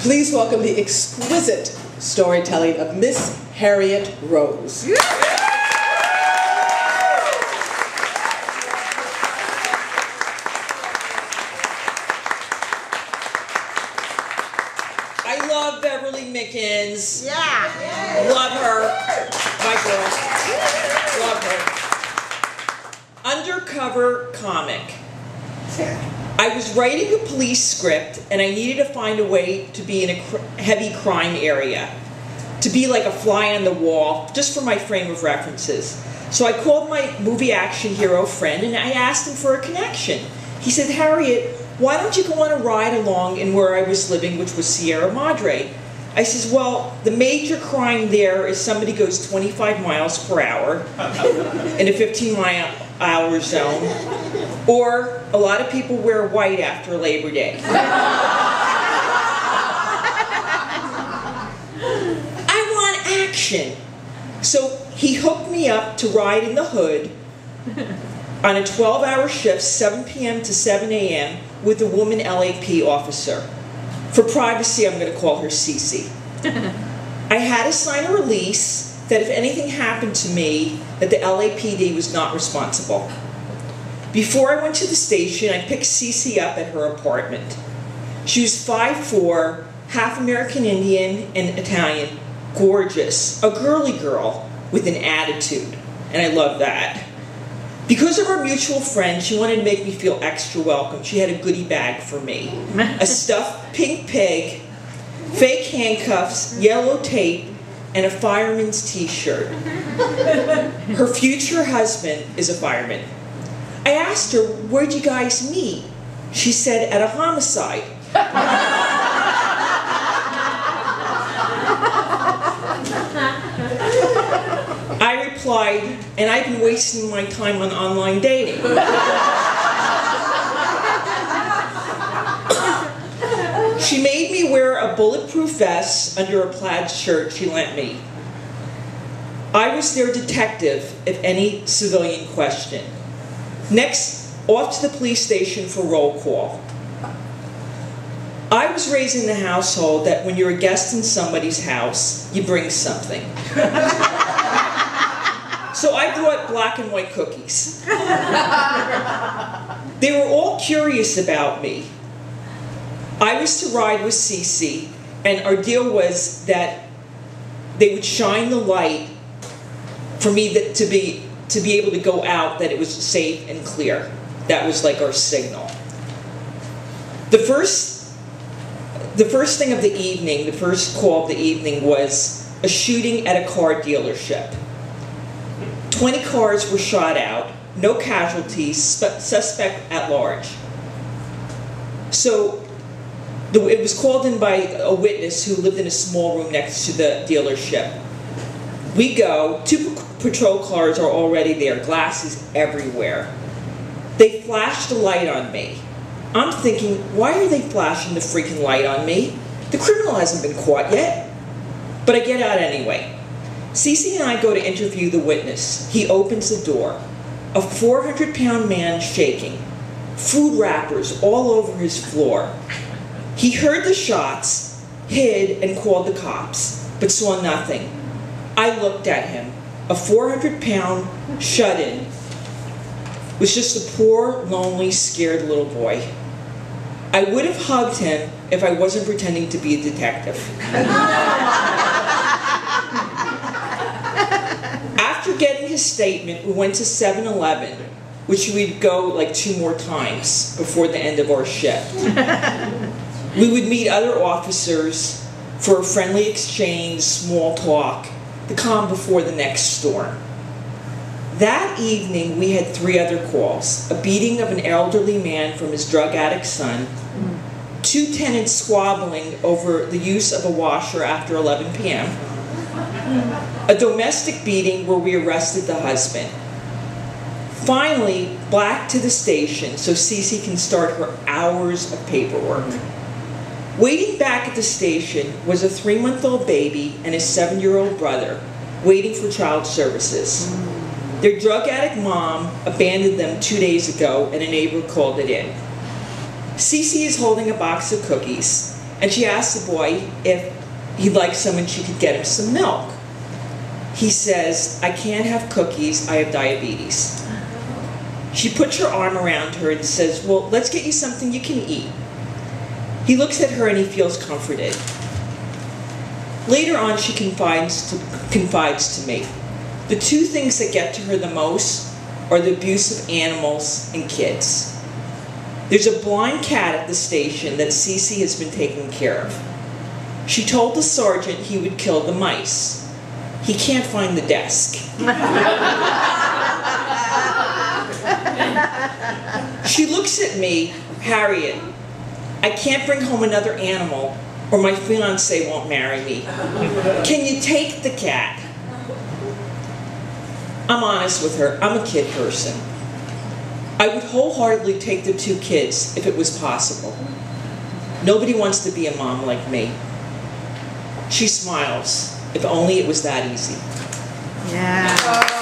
Please welcome the exquisite storytelling of Miss Harriet Rose. I love Beverly Mickens. Yeah. Love her. My girl. Love her. Undercover comic. I was writing a police script and I needed to find a way to be in a heavy crime area. To be like a fly on the wall, just for my frame of references. So I called my movie action hero friend and I asked him for a connection. He said, Harriet, why don't you go on a ride along in where I was living, which was Sierra Madre? I says, well, the major crime there is somebody goes 25 miles per hour in a 15-mile-hour zone, or a lot of people wear white after Labor Day. I want action. So he hooked me up to ride in the hood on a 12-hour shift, 7 p.m. to 7 a.m., with a woman LAP officer. For privacy, I'm going to call her Cece. I had to sign a release that if anything happened to me, that the LAPD was not responsible. Before I went to the station, I picked Cece up at her apartment. She was 5'4", half American Indian and Italian, gorgeous, a girly girl with an attitude, and I love that. Because of our mutual friend, she wanted to make me feel extra welcome. She had a goodie bag for me. A stuffed pink pig, fake handcuffs, yellow tape, and a fireman's t-shirt. Her future husband is a fireman. I asked her, where'd you guys meet? She said, at a homicide. I replied, and I've been wasting my time on online dating. She made me wear a bulletproof vest under a plaid shirt she lent me. I was their detective, if any civilian question. Next, off to the police station for roll call. I was raised in the household that when you're a guest in somebody's house, you bring something. So I brought black and white cookies. They were all curious about me. I was to ride with Cece, and our deal was that they would shine the light for me to be able to go out, that it was safe and clear. That was like our signal. The first thing of the evening, the first call of the evening was a shooting at a car dealership. 20 cars were shot out, no casualties, suspect at large. So it was called in by a witness who lived in a small room next to the dealership. We go, 2 patrol cars are already there, glasses everywhere. They flashed a light on me. I'm thinking, why are they flashing the freaking light on me? The criminal hasn't been caught yet. But I get out anyway. Cece and I go to interview the witness. He opens the door. A 400-pound man shaking. Food wrappers all over his floor. He heard the shots, hid, and called the cops, but saw nothing. I looked at him. A 400-pound shut-in was just a poor, lonely, scared little boy. I would have hugged him if I wasn't pretending to be a detective. After getting his statement, we went to 7-Eleven, which we'd go like 2 more times before the end of our shift. We would meet other officers for a friendly exchange, small talk, the calm before the next storm. That evening, we had 3 other calls. A beating of an elderly man from his drug addict son, 2 tenants squabbling over the use of a washer after 11 p.m., a domestic beating where we arrested the husband. Finally, back to the station so Cece can start her hours of paperwork. Waiting back at the station was a 3-month-old baby and his 7-year-old brother, waiting for child services. Their drug addict mom abandoned them 2 days ago and a neighbor called it in. Cece is holding a box of cookies. and she asked the boy if he'd like some and she could get him some milk. He says, "I can't have cookies, I have diabetes." She puts her arm around her and says, "Well, let's get you something you can eat." He looks at her and he feels comforted. Later on, she confides to me, the two things that get to her the most are the abuse of animals and kids. There's a blind cat at the station that Cece has been taking care of. She told the sergeant he would kill the mice. He can't find the desk. She looks at me, "Harriet, I can't bring home another animal or my fiancé won't marry me. Can you take the cat?" I'm honest with her, I'm a kid person. I would wholeheartedly take the two kids if it was possible. Nobody wants to be a mom like me. She smiles. If only it was that easy. Yeah.